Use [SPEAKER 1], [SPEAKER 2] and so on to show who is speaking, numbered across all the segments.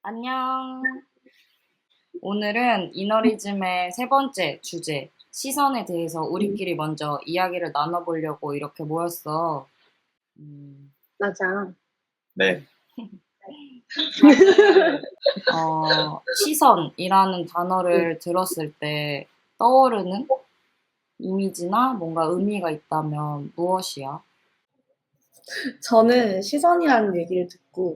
[SPEAKER 1] 안녕. 오늘은 이너리즘의 세 번째 주제, 시선에 대해서
[SPEAKER 2] 음,
[SPEAKER 1] 우리끼리 먼저 이야기를 나눠보려고 이렇게 모였어.
[SPEAKER 2] 맞아.
[SPEAKER 3] 네.
[SPEAKER 1] 다들, 시선이라는
[SPEAKER 2] 음,
[SPEAKER 1] 단어를 들었을 때 떠오르는 이미지나 뭔가 의미가 있다면 무엇이야?
[SPEAKER 4] 저는 시선이라는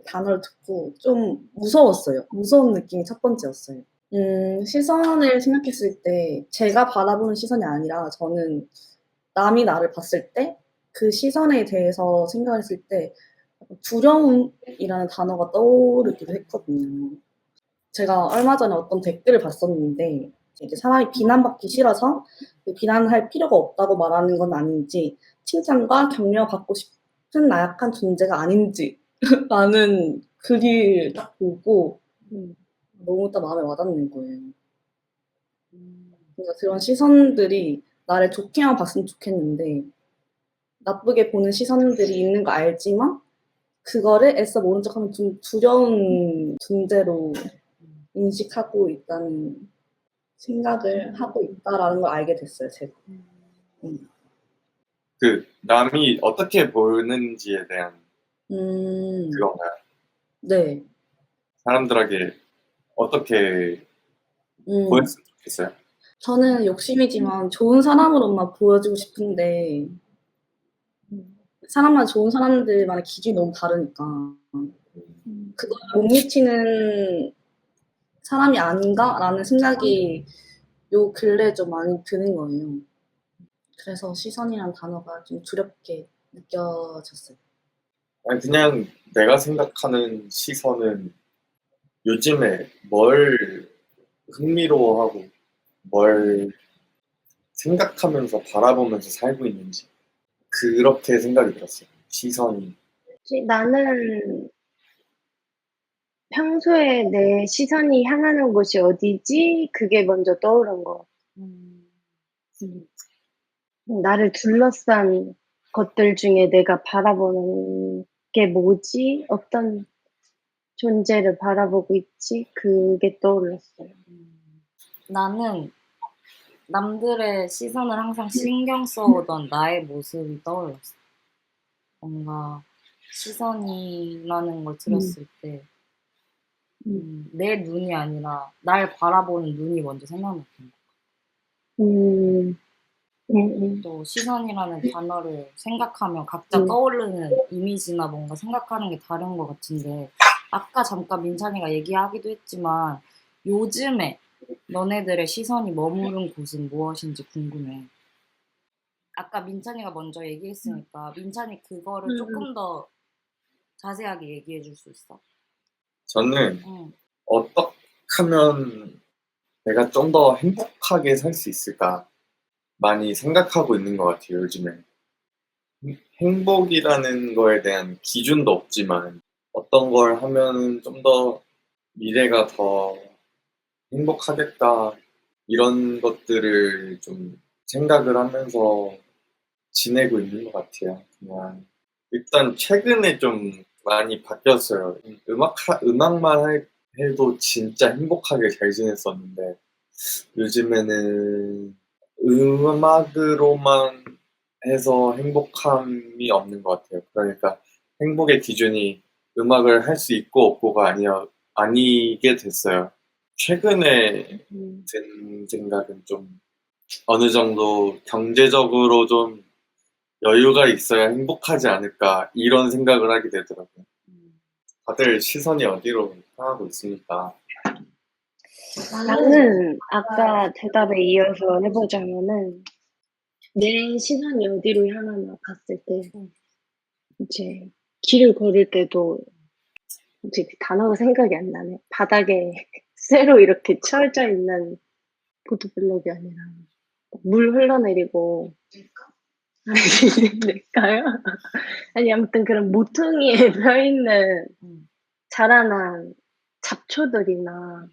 [SPEAKER 4] 단어를 듣고 좀 무서웠어요. 무서운 느낌이 첫 번째였어요. 시선을 생각했을 때 제가 바라보는 시선이 아니라 저는 남이 나를 봤을 때 그 시선에 대해서 생각했을 때 두려움이라는 단어가 떠오르기도 했거든요. 제가 얼마 전에 어떤 댓글을 봤었는데 이제 사람이 비난받기 싫어서 비난할 필요가 없다고 말하는 건 아닌지 칭찬과 격려 받고 싶은 나약한 존재가 아닌지 라는 글을 딱 보고
[SPEAKER 2] 음,
[SPEAKER 4] 너무 딱 마음에 와닿는 거예요. 그러니까 그런 시선들이 나를 좋게만 봤으면 좋겠는데 나쁘게 보는 시선들이 있는 거 알지만 그거를 애써 모른 척하면 좀 두려운 존재로 인식하고 있다는 생각을 하고 있다라는 걸 알게 됐어요, 제가. 음.
[SPEAKER 3] 남이 어떻게 보는지에 대한
[SPEAKER 4] 음,
[SPEAKER 3] 그건가요?
[SPEAKER 4] 네.
[SPEAKER 3] 사람들에게 어떻게
[SPEAKER 4] 음,
[SPEAKER 3] 보였으면 좋겠어요?
[SPEAKER 4] 저는 욕심이지만 좋은 사람으로만 보여지고 싶은데, 사람마다 좋은 사람들만의 기준이 너무 다르니까,
[SPEAKER 2] 음,
[SPEAKER 4] 그걸 못 미치는 사람이 아닌가라는 생각이 요 근래 좀 많이 드는 거예요. 그래서 시선이란 단어가 좀 두렵게 느껴졌어요.
[SPEAKER 3] 아니, 그냥 내가 생각하는 시선은 요즘에 뭘 흥미로워하고 뭘 생각하면서 바라보면서 살고 있는지 그렇게 생각이 들었어요. 시선이.
[SPEAKER 2] 나는 평소에 내 시선이 향하는 곳이 어디지? 그게 먼저 떠오른 것 같아.
[SPEAKER 1] 음,
[SPEAKER 2] 음. 나를 둘러싼 것들 중에 내가 바라보는 게 뭐지? 어떤 존재를 바라보고 있지? 그게 떠올랐어요.
[SPEAKER 1] 나는 남들의 시선을 항상 신경 써오던 나의 모습이 떠올랐어. 뭔가 시선이라는 걸
[SPEAKER 2] 음,
[SPEAKER 1] 들었을 때
[SPEAKER 2] 음,
[SPEAKER 1] 내 눈이 아니라 날 바라보는 눈이 먼저 생각났던 거.
[SPEAKER 2] 음, 음,
[SPEAKER 1] 또 시선이라는 단어를 생각하면 각자
[SPEAKER 2] 음,
[SPEAKER 1] 떠오르는 이미지나 뭔가 생각하는 게 다른 것 같은데 아까 잠깐 민찬이가 얘기하기도 했지만 요즘에 너네들의 시선이 머무른 곳은 무엇인지 궁금해. 아까 민찬이가 먼저 얘기했으니까 민찬이 그거를
[SPEAKER 2] 음,
[SPEAKER 1] 조금 더 자세하게 얘기해 줄 수 있어?
[SPEAKER 3] 저는
[SPEAKER 1] 응.
[SPEAKER 3] 어떻게 하면 내가 좀 더 행복하게 살 수 있을까 많이 생각하고 있는 것 같아요, 요즘에. 행복이라는 거에 대한 기준도 없지만 어떤 걸 하면 좀 더 미래가 더 행복하겠다 이런 것들을 좀 생각을 하면서 지내고 있는 것 같아요. 그냥 일단 최근에 좀 많이 바뀌었어요. 해도 진짜 행복하게 잘 지냈었는데 요즘에는 음악으로만 해서 행복함이 없는 것 같아요. 그러니까 행복의 기준이 음악을 할 수 있고 없고가 아니게 됐어요. 최근에
[SPEAKER 2] 음,
[SPEAKER 3] 든 생각은 좀 어느 정도 경제적으로 좀 여유가 있어야 행복하지 않을까 이런 생각을 하게 되더라고요. 다들 시선이 어디로 향하고 있습니까?
[SPEAKER 1] 나는
[SPEAKER 2] 나는 아까 대답에 이어서 해보자면은 내 시선이 어디로 향하나 봤을 때 이제 길을 걸을 때도 이제 그 단어가 생각이 안 나네. 바닥에 쇠로 이렇게 쳐져 있는 보드블록이 아니라 물 흘러내리고 아니 될까요? 아니 아무튼 그런 모퉁이에 펴 있는
[SPEAKER 1] 음,
[SPEAKER 2] 자라난 잡초들이나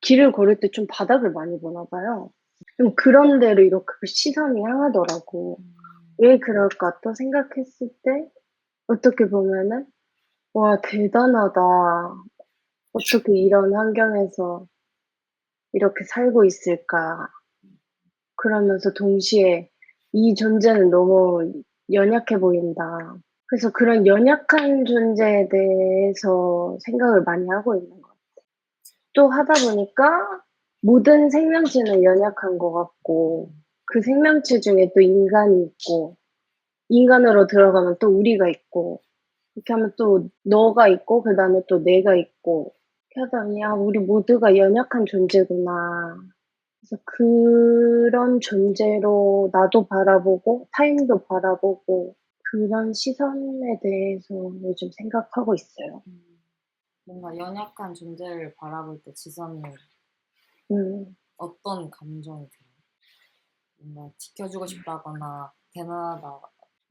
[SPEAKER 2] 길을 걸을 때 좀 바닥을 많이 보나 봐요. 좀 그런 데로 이렇게 시선이 향하더라고. 왜 그럴까 또 생각했을 때 어떻게 보면은 와 대단하다. 어떻게 이런 환경에서 이렇게 살고 있을까? 그러면서 동시에 이 존재는 너무 연약해 보인다. 그래서 그런 연약한 존재에 대해서 생각을 많이 하고 있는 것 같아요. 또 하다 보니까 모든 생명체는 연약한 것 같고, 그 생명체 중에 또 인간이 있고, 인간으로 들어가면 또 우리가 있고, 이렇게 하면 또 너가 있고, 그 다음에 또 내가 있고, 이렇게 하다 보니, 아, 우리 모두가 연약한 존재구나. 그래서 그런 존재로 나도 바라보고, 타인도 바라보고, 그런 시선에 대해서 요즘 생각하고 있어요.
[SPEAKER 1] 뭔가 연약한 존재를 바라볼 때 지선이
[SPEAKER 2] 음,
[SPEAKER 1] 어떤 감정이 들어요? 뭔가 지켜주고 싶다거나 대단하다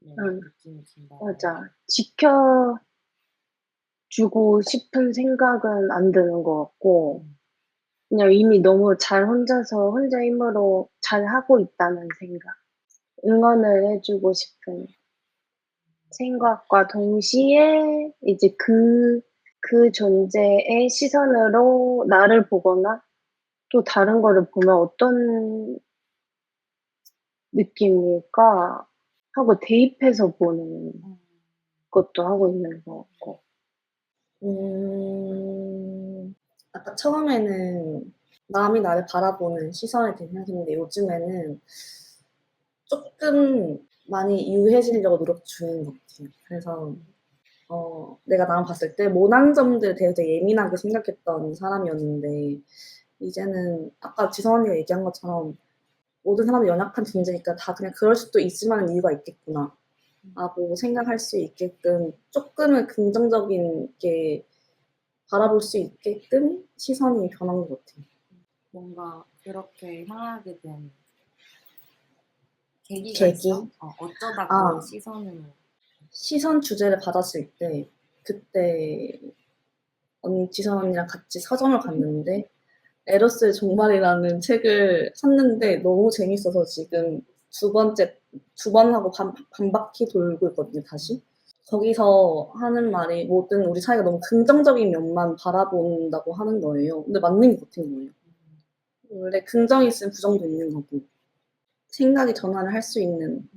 [SPEAKER 1] 이런
[SPEAKER 2] 음,
[SPEAKER 1] 느낌이 든다.
[SPEAKER 2] 맞아. 지켜주고 싶은 생각은 안 드는 것 같고, 그냥 이미 너무 잘 혼자 힘으로 잘 하고 있다는 생각. 응원을 해주고 싶은 생각과 동시에 이제 그 존재의 시선으로 나를 보거나 또 다른 거를 보면 어떤 느낌일까 하고 대입해서 보는 것도 하고 있는 것 같고.
[SPEAKER 4] 아까 처음에는 남이 나를 바라보는 시선에 대해 생각했는데 요즘에는 조금 많이 유해지려고 노력 중인 것 같아요. 그래서 내가 남 봤을 때 모난 점들에 대해 되게 예민하게 생각했던 사람이었는데 이제는 아까 지성 언니가 얘기한 것처럼 모든 사람이 연약한 존재니까 다 그냥 그럴 수도 있을 만한 이유가 있겠구나 라고 생각할 수 있게끔 조금은 긍정적인 게 바라볼 수 있게끔 시선이 변한 것 같아요.
[SPEAKER 1] 뭔가 그렇게 향하게 된 계기가
[SPEAKER 4] 계기?
[SPEAKER 1] 있어? 어쩌다
[SPEAKER 4] 아.
[SPEAKER 1] 그 시선으로.
[SPEAKER 4] 시선 주제를 받았을 때 그때 지선 언니랑 같이 서점을 갔는데 에로스의 종말이라는 책을 샀는데 너무 재밌어서 지금 두 번 하고 반 바퀴 돌고 있거든요, 다시. 거기서 하는 말이 모든 우리 사이가 너무 긍정적인 면만 바라본다고 하는 거예요. 근데 맞는 것 같은 거예요. 원래 긍정이 있으면 부정도 있는 거고 생각이 전환을 할 수 있는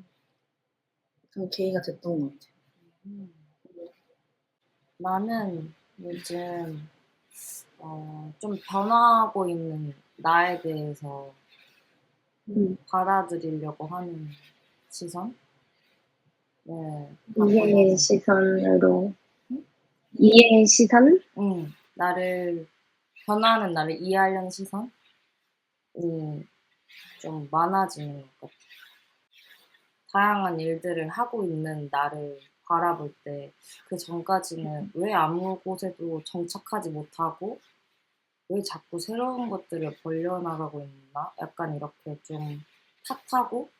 [SPEAKER 4] 그런 계기가 됐던 것 같아요.
[SPEAKER 1] 음. 나는 요즘 좀 변화하고 있는 나에 대해서
[SPEAKER 2] 음,
[SPEAKER 1] 받아들이려고 하는 시선? 네, 갖고 있는
[SPEAKER 2] 이해의
[SPEAKER 1] 것 같아.
[SPEAKER 2] 시선으로,
[SPEAKER 1] 응?
[SPEAKER 2] 이해의 시선?
[SPEAKER 1] 변화하는 나를 이해하려는 시선이 좀 많아지는 것 같아. 다양한 일들을 하고 있는 나를 바라볼 때 그 전까지는 왜 아무 곳에도 정착하지 못하고 왜 자꾸 새로운 것들을 벌려나가고 있나? 약간 이렇게 좀 탓하고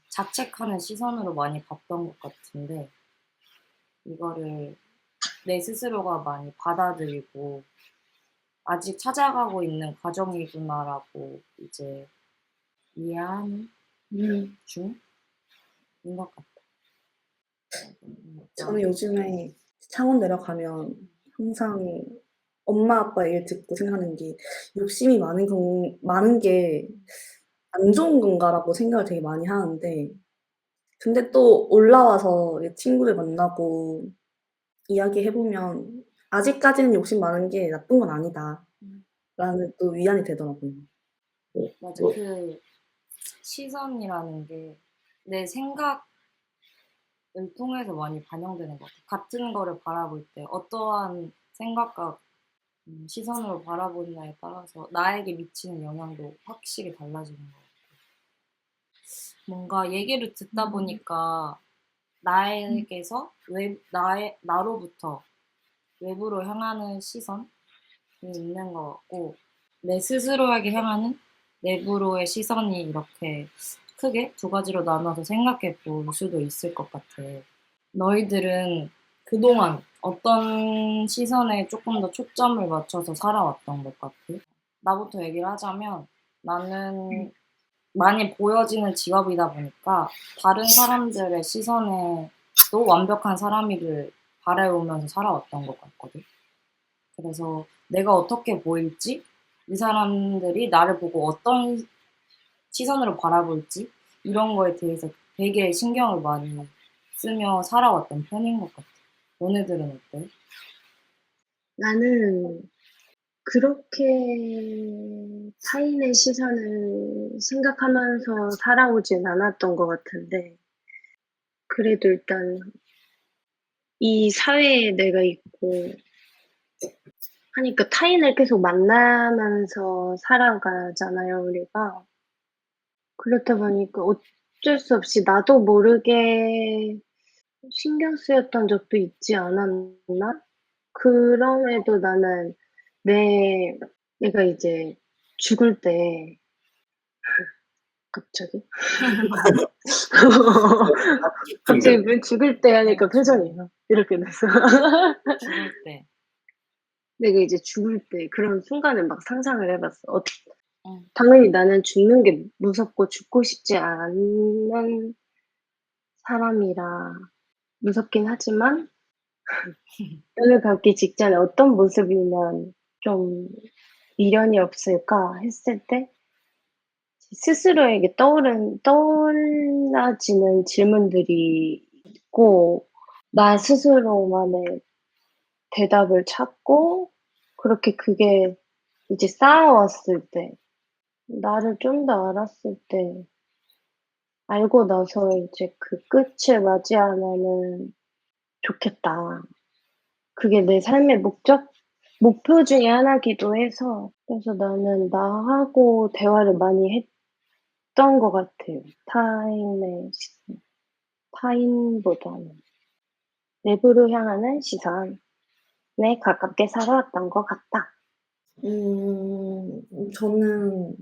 [SPEAKER 1] 자책하는 시선으로 많이 봤던 것 같은데 이거를 내 스스로가 많이 받아들이고 아직 찾아가고 있는 과정이구나라고 이제 이해하는
[SPEAKER 2] 음,
[SPEAKER 1] 중인 것 같아.
[SPEAKER 4] 저는 요즘에 창원 내려가면 항상 엄마 아빠 얘기를 듣고 생각하는 게 욕심이 많은 게 안 좋은 건가라고 생각을 되게 많이 하는데 근데 또 올라와서 친구들 만나고 이야기해보면 아직까지는 욕심 많은 게 나쁜 건 아니다 라는 또 위안이 되더라고요.
[SPEAKER 1] 맞아. 그 시선이라는 게 내 생각을 통해서 많이 반영되는 것 같아. 같은 거를 바라볼 때 어떠한 생각과 시선으로 바라보느냐에 따라서 나에게 미치는 영향도 확실히 달라지는 것 같아. 뭔가 얘기를 듣다 보니까 나에게서 나로부터 외부로 향하는 시선이 있는 것 같고 내 스스로에게 향하는 내부로의 시선이 이렇게 크게 두 가지로 나눠서 생각해 볼 수도 있을 것 같아. 너희들은 그동안 어떤 시선에 조금 더 초점을 맞춰서 살아왔던 것 같아? 나부터 얘기를 하자면 나는 많이 보여지는 직업이다 보니까 다른 사람들의 시선에도 완벽한 사람이길 바라오면서 살아왔던 것 같거든. 그래서 내가 어떻게 보일지, 이 사람들이 나를 보고 어떤 시선으로 바라볼지, 이런 거에 대해서 되게 신경을 많이 쓰며 살아왔던 편인 것 같아. 너네들은 어때?
[SPEAKER 2] 나는 그렇게 타인의 시선을 생각하면서 살아오진 않았던 것 같은데, 그래도 일단 이 사회에 내가 있고 하니까 타인을 계속 만나면서 살아가잖아요, 우리가. 그렇다 보니까 어쩔 수 없이 나도 모르게 신경 쓰였던 적도 있지 않았나? 그럼에도 나는 내, 내가 이제 죽을 때, 갑자기?
[SPEAKER 3] 근데
[SPEAKER 2] 갑자기 왜 죽을 때 하니까 표정이 이렇게 됐어.
[SPEAKER 1] 죽을 때.
[SPEAKER 2] 내가 이제 죽을 때 그런 순간을 막 상상을 해봤어.
[SPEAKER 1] 응.
[SPEAKER 2] 당연히 나는 죽는 게 무섭고 죽고 싶지 않은 사람이라 무섭긴 하지만 뼈를 갖기 직전에 어떤 모습이면 좀 미련이 없을까 했을 때 스스로에게 떠올라지는 질문들이 있고 나 스스로만의 대답을 찾고 그렇게 그게 이제 쌓아왔을 때 나를 좀 더 알았을 때 알고 나서 이제 그 끝을 맞이하면은 좋겠다. 그게 내 삶의 목표 중에 하나기도 해서, 그래서 나는 나하고 대화를 많이 했던 것 같아요. 타인보다는. 내부로 향하는 시선에 가깝게 살아왔던 것 같다.
[SPEAKER 4] 저는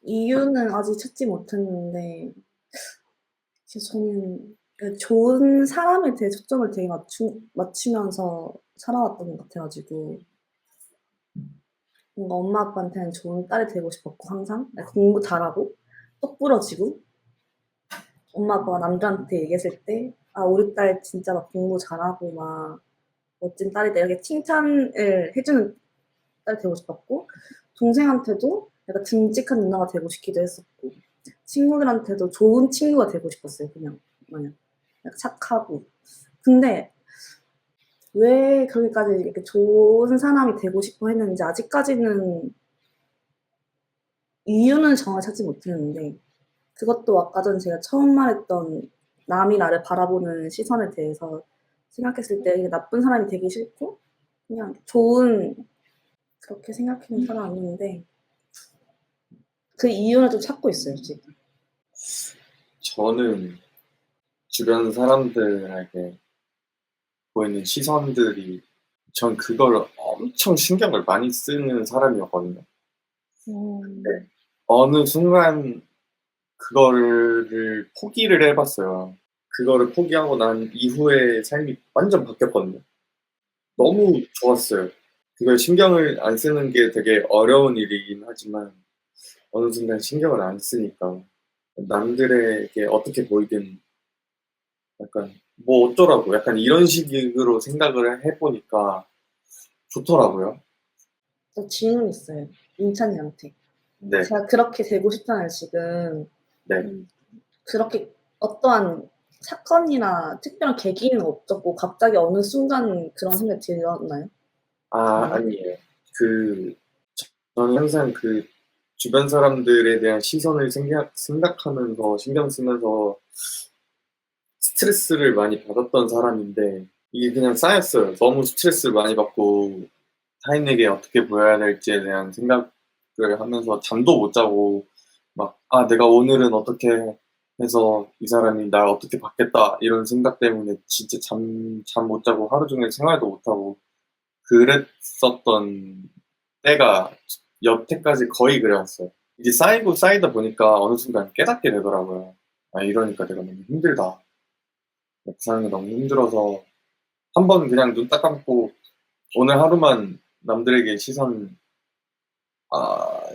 [SPEAKER 4] 이유는 아직 찾지 못했는데, 저는 그 좋은 사람에 대해 초점을 되게 맞추면서 살아왔던 것 같아가지고, 뭔가 엄마 아빠한테는 좋은 딸이 되고 싶었고, 항상 공부 잘하고, 똑부러지고, 엄마 아빠가 남들한테 얘기했을 때, 아, 우리 딸 진짜 막 공부 잘하고, 막, 멋진 딸이다. 이렇게 칭찬을 해주는 딸 되고 싶었고, 동생한테도 약간 듬직한 누나가 되고 싶기도 했었고, 친구들한테도 좋은 친구가 되고 싶었어요, 그냥. 마냥. 약간 착하고. 근데, 왜 그렇게까지 이렇게 좋은 사람이 되고 싶어 했는지, 아직까지는 이유는 정말 찾지 못했는데, 그것도 아까 전 제가 처음 말했던 남이 나를 바라보는 시선에 대해서 생각했을 때 이게 나쁜 사람이 되기 싫고 그냥 좋은 그렇게 생각하는 사람인데 그 이유를 좀 찾고 있어요 지금.
[SPEAKER 3] 저는 주변 사람들에게 보이는 시선들이 전 그걸 엄청 신경을 많이 쓰는 사람이었거든요.
[SPEAKER 2] 음,
[SPEAKER 3] 어느 순간 그거를 포기를 해봤어요. 그거를 포기하고 난 이후에 삶이 완전 바뀌었거든요. 너무 좋았어요. 그걸 신경을 안 쓰는 게 되게 어려운 일이긴 하지만 어느 순간 신경을 안 쓰니까 남들에게 어떻게 보이든 약간 뭐 어쩌라고 약간 이런 식으로 생각을 해보니까 좋더라고요.
[SPEAKER 4] 저 질문 있어요 민찬이한테.
[SPEAKER 3] 네,
[SPEAKER 4] 제가 그렇게 되고 싶잖아요 지금.
[SPEAKER 3] 네.
[SPEAKER 4] 그렇게 어떠한 사건이나 특별한 계기는 없었고 갑자기 어느 순간 그런 생각이 들었나요?
[SPEAKER 3] 아니에요. 그, 저는 항상 그 주변 사람들에 대한 시선을 생각하면서 신경 쓰면서 스트레스를 많이 받았던 사람인데 이게 그냥 쌓였어요. 너무 스트레스를 많이 받고 타인에게 어떻게 보여야 될지에 대한 생각을 하면서 잠도 못 자고 막, 아, 내가 오늘은 어떻게 해서 이 사람이 날 어떻게 받겠다 이런 생각 때문에 진짜 잠 못 자고 하루 종일 생활도 못 하고 그랬었던 때가 여태까지 거의 그래왔어요. 이제 쌓이고 쌓이다 보니까 어느 순간 깨닫게 되더라고요. 아, 이러니까 내가 너무 힘들다. 그 사람이 너무 힘들어서 한 번 그냥 눈 딱 감고 오늘 하루만 남들에게 시선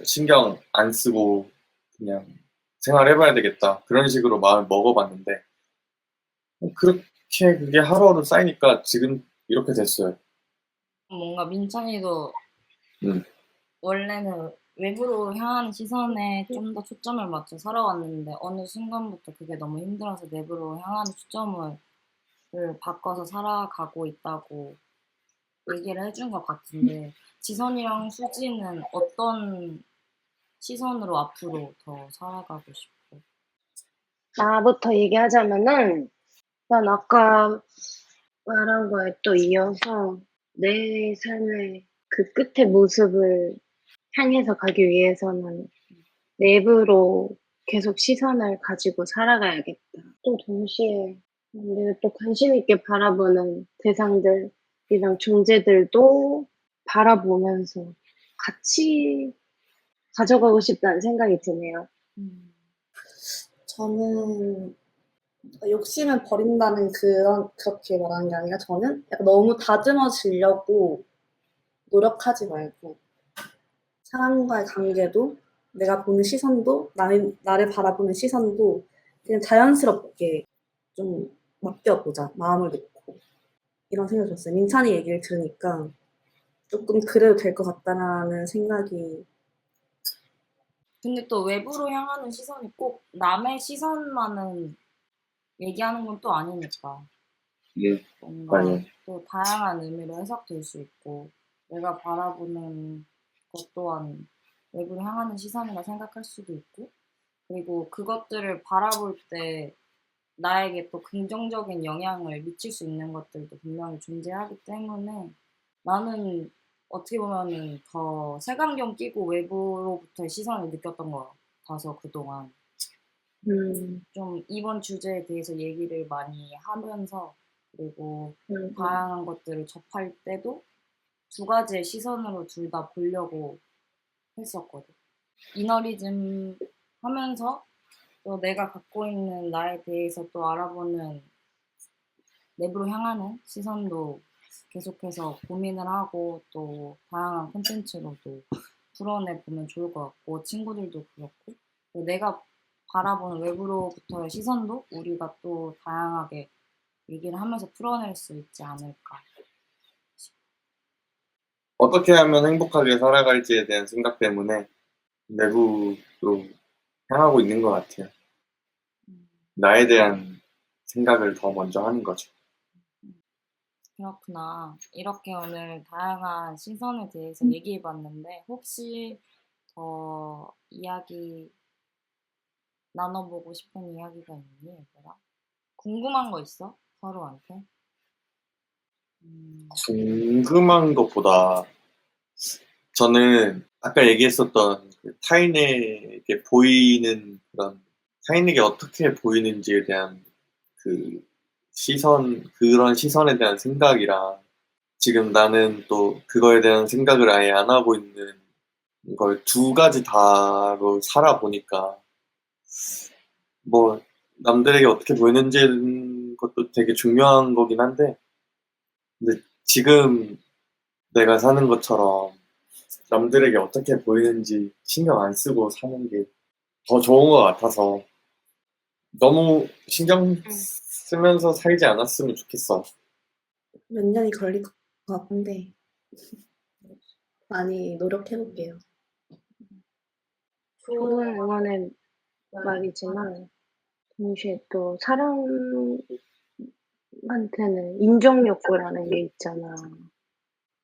[SPEAKER 3] 신경 안 쓰고 그냥 생활해봐야 되겠다. 그런 식으로 마음을 먹어봤는데 그렇게 그게 하루하루 쌓이니까 지금 이렇게 됐어요.
[SPEAKER 1] 뭔가 민찬이도
[SPEAKER 3] 음.
[SPEAKER 1] 원래는 외부로 향하는 시선에 좀 더 초점을 맞춰 살아왔는데 어느 순간부터 그게 너무 힘들어서 내부로 향하는 초점을 바꿔서 살아가고 있다고 얘기를 해준 것 같은데 지선이랑 수지는 어떤 시선으로 앞으로 더 살아가고 싶어?
[SPEAKER 2] 나부터 얘기하자면은, 난 아까 말한 거에 또 이어서 내 삶의 그 끝의 모습을 향해서 가기 위해서는 내부로 계속 시선을 가지고 살아가야겠다. 또 동시에 내가 또 관심 있게 바라보는 대상들이랑 존재들도 바라보면서 같이 가져가고 싶다는 생각이 드네요.
[SPEAKER 1] 음.
[SPEAKER 4] 저는 욕심을 버린다는 그렇게 말하는 게 아니라 저는 약간 너무 다듬어지려고 노력하지 말고 사람과의 관계도 내가 보는 시선도 나를 바라보는 시선도 그냥 자연스럽게 좀 맡겨보자 마음을 놓고 이런 생각이 들었어요. 민찬이 얘기를 들으니까 조금 그래도 될 것 같다라는 생각이
[SPEAKER 1] 근데 또 외부로 향하는 시선이 꼭 남의 시선만은 얘기하는 건 또 아니니까
[SPEAKER 3] 예,
[SPEAKER 1] 뭔가
[SPEAKER 3] 맞아요.
[SPEAKER 1] 또 다양한 의미로 해석될 수 있고 내가 바라보는 것 또한 외부로 향하는 시선이라 생각할 수도 있고 그리고 그것들을 바라볼 때 나에게 또 긍정적인 영향을 미칠 수 있는 것들도 분명히 존재하기 때문에 나는 어떻게 보면은 더 색안경 끼고 외부로부터의 시선을 느꼈던 것 같아서 그동안
[SPEAKER 2] 음,
[SPEAKER 1] 좀 이번 주제에 대해서 얘기를 많이 하면서 그리고
[SPEAKER 2] 음, 음.
[SPEAKER 1] 다양한 것들을 접할 때도 두 가지의 시선으로 둘 다 보려고 했었거든. 이너리즘 하면서 또 내가 갖고 있는 나에 대해서 또 알아보는 내부로 향하는 시선도 계속해서 고민을 하고 또 다양한 콘텐츠로도 풀어내 보면 좋을 것 같고 친구들도 그렇고 그리고 내가 바라보는 외부로부터의 시선도 우리가 또 다양하게 얘기를 하면서 풀어낼 수 있지 않을까.
[SPEAKER 3] 어떻게 하면 행복하게 살아갈지에 대한 생각 때문에 내부로 향하고 있는 것 같아요. 나에 대한 생각을 더 먼저 하는 거죠.
[SPEAKER 1] 그렇구나. 이렇게 오늘 다양한 시선에 대해서 얘기해 봤는데 혹시 더 이야기 나눠보고 싶은 이야기가 있니, 얘들아? 궁금한 거 있어? 서로한테? 음,
[SPEAKER 3] 궁금한 것보다 저는 아까 얘기했었던 그 타인에게 보이는 그런 타인에게 어떻게 보이는지에 대한 그 그런 시선에 대한 생각이랑 지금 나는 또 그거에 대한 생각을 아예 안 하고 있는 걸 두 가지 다로 살아보니까 뭐 남들에게 어떻게 보이는지 것도 되게 중요한 거긴 한데 근데 지금 내가 사는 것처럼 남들에게 어떻게 보이는지 신경 안 쓰고 사는 게 더 좋은 것 같아서 너무 신경 쓰면서 살지 않았으면 좋겠어.
[SPEAKER 4] 몇 년이 걸릴 것 같은데 많이 노력해볼게요.
[SPEAKER 2] 좋은 응원의 말이지만 동시에 또 사람한테는 인정 욕구라는 게 있잖아.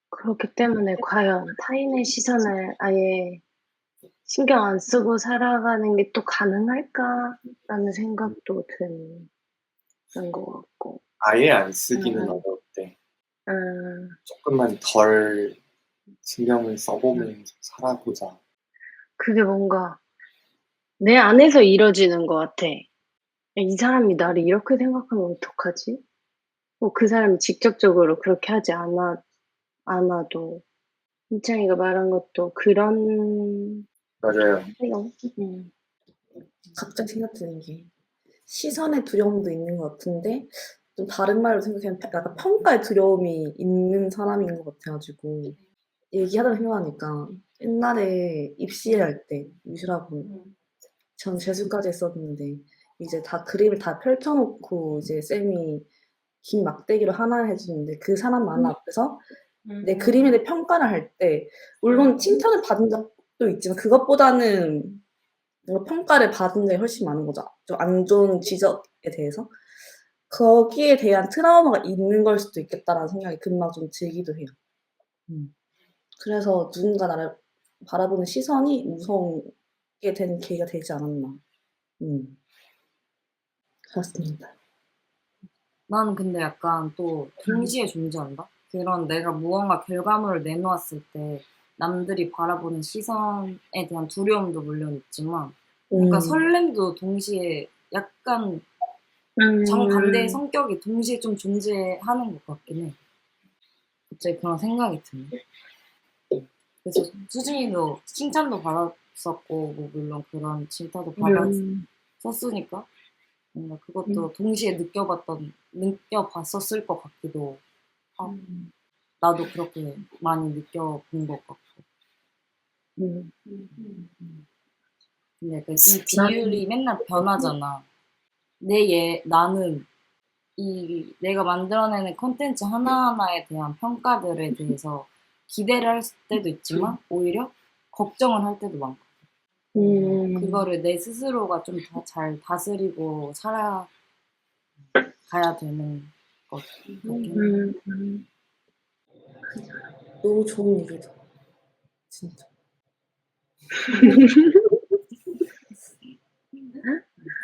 [SPEAKER 2] 그렇기 때문에 과연 타인의 시선을 아예 신경 안 쓰고 살아가는 게 또 가능할까라는 생각도 드는 것 같고.
[SPEAKER 3] 아예 안 쓰기는
[SPEAKER 2] 음,
[SPEAKER 3] 어려운데
[SPEAKER 2] 음,
[SPEAKER 3] 조금만 덜 신경을 써보면서 살아보자.
[SPEAKER 2] 그게 뭔가 내 안에서 이뤄지는 것 같아. 이 사람이 나를 이렇게 생각하면 어떡하지? 뭐 그 사람이 직접적으로 그렇게 하지 않아도 민창이가 말한 것도 그런
[SPEAKER 3] 맞아요.
[SPEAKER 2] 생각.
[SPEAKER 4] 갑자기 생각드는 게 시선의 두려움도 있는 것 같은데 좀 다른 말로 생각하면 약간 평가의 두려움이 있는 사람인 것 같아가지고 얘기하다 생각하니까 옛날에 입시할 때 유시라고 전 재수까지 했었는데 이제 다 그림을 다 펼쳐놓고 이제 쌤이 긴 막대기로 하나 해주는데 그 사람 많은 앞에서 내 그림에 대해 평가를 할 때 물론 칭찬을 받은 적도 있지만 그것보다는 뭔가 평가를 받은 적이 훨씬 많은 거죠. 좀 안 좋은 지적에 대해서. 거기에 대한 트라우마가 있는 걸 수도 있겠다라는 생각이 금방 좀 들기도 해요. 그래서 누군가 나를 바라보는 시선이 무서게 되는 계기가 되지 않았나. 그렇습니다.
[SPEAKER 1] 나는 근데 약간 또 동시에 존재한다? 그런 내가 무언가 결과물을 내놓았을 때 남들이 바라보는 시선에 대한 두려움도 물론 있지만 약간 설렘도 동시에 약간 정반대의 성격이 동시에 좀 존재하는 것 같긴 해. 갑자기 그런 생각이 드네. 그래서 수진이도 칭찬도 받았었고 뭐 물론 그런 질타도 받았었으니까 뭔가 그것도 동시에 느껴봤었을 것 같기도 하고 나도 그렇게 많이 느껴본 것 같고 근데 이 비율이 맨날 변하잖아. 나는 내가 만들어내는 콘텐츠 하나하나에 대한 평가들에 대해서 기대를 할 때도 있지만 오히려 걱정을 할 때도 많고 그거를 내 스스로가 좀 더 잘 다스리고 살아가야 되는 것 같긴 해.
[SPEAKER 4] 너무 좋은 얘기다. 진짜.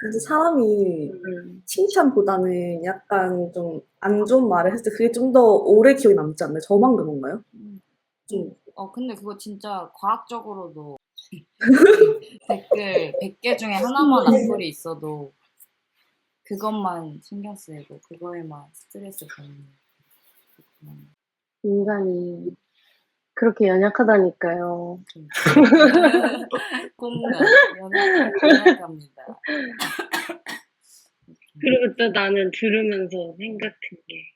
[SPEAKER 4] 근데 사람이 칭찬보다는 약간 좀 안 좋은 말을 했을 때 그게 좀 더 오래 기억에 남지 않나요? 저만 그런가요?
[SPEAKER 1] 근데 그거 진짜 과학적으로도 댓글 100개 중에 하나만 악플이 있어도 그것만 신경 쓰이고 그거에만 스트레스 받는
[SPEAKER 2] 인간이 그렇게 연약하다니까요.
[SPEAKER 1] 공감 연약합니다.
[SPEAKER 2] 그리고 또 나는 들으면서 생각한 게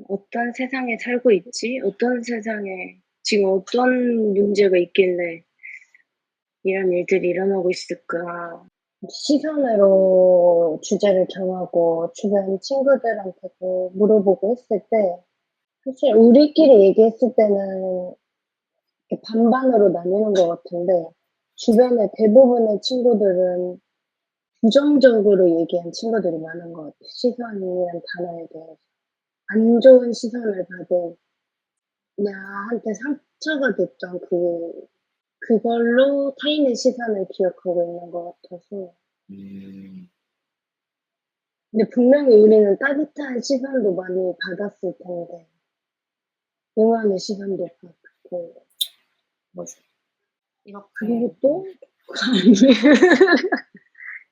[SPEAKER 2] 어떤 세상에 살고 있지? 어떤 세상에 지금 어떤 문제가 있길래 이런 일들이 일어나고 있을까? 시선으로 주제를 정하고 주변 친구들한테도 물어보고 했을 때 사실 우리끼리 얘기했을 때는 이렇게 반반으로 나뉘는 것 같은데 주변의 대부분의 친구들은 부정적으로 얘기한 친구들이 많은 것 같아요. 시선이라는 단어에 대해서. 안 좋은 시선을 받은 나한테 상처가 됐던 그걸로 타인의 시선을 기억하고 있는 것 같아서. 근데 분명히 우리는 따뜻한 시선도 많이 받았을 텐데, 응원의 시선도 받고,
[SPEAKER 1] 이렇게
[SPEAKER 2] 그리고 또,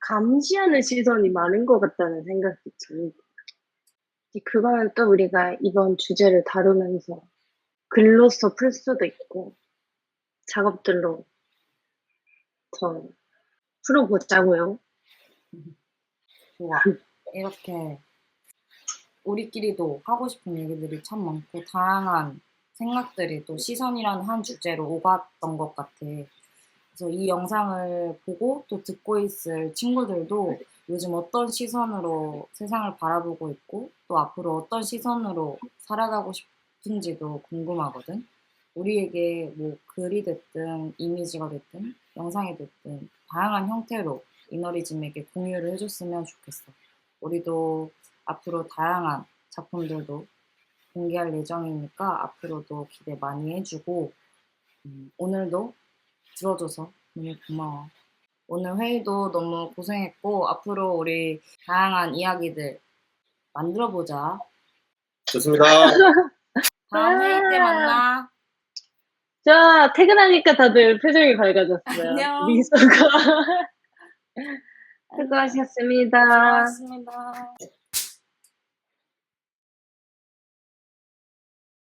[SPEAKER 2] 감시하는 시선이 많은 것 같다는 생각이 듭니다. 그거는 또 우리가 이번 주제를 다루면서 글로써 풀 수도 있고, 작업들로 더 풀어보자고요.
[SPEAKER 1] 좋아. 이렇게 우리끼리도 하고 싶은 얘기들이 참 많고 다양한 생각들이 또 시선이라는 한 주제로 오갔던 것 같아. 그래서 이 영상을 보고 또 듣고 있을 친구들도 요즘 어떤 시선으로 세상을 바라보고 있고 또 앞으로 어떤 시선으로 살아가고 싶은지도 궁금하거든. 우리에게 뭐 글이 됐든 이미지가 됐든 영상이 됐든 다양한 형태로 이너리즘에게 공유를 해줬으면 좋겠어. 우리도 앞으로 다양한 작품들도 공개할 예정이니까 앞으로도 기대 많이 해주고 오늘도 들어줘서 너무 고마워. 오늘 회의도 너무 고생했고 앞으로 우리 다양한 이야기들 만들어보자.
[SPEAKER 3] 좋습니다.
[SPEAKER 1] 다음 회의 때 만나.
[SPEAKER 2] 자, 퇴근하니까 다들 표정이 밝아졌어요.
[SPEAKER 1] 안녕.
[SPEAKER 2] 미소가. 수고하셨습니다.
[SPEAKER 1] 수고하셨습니다.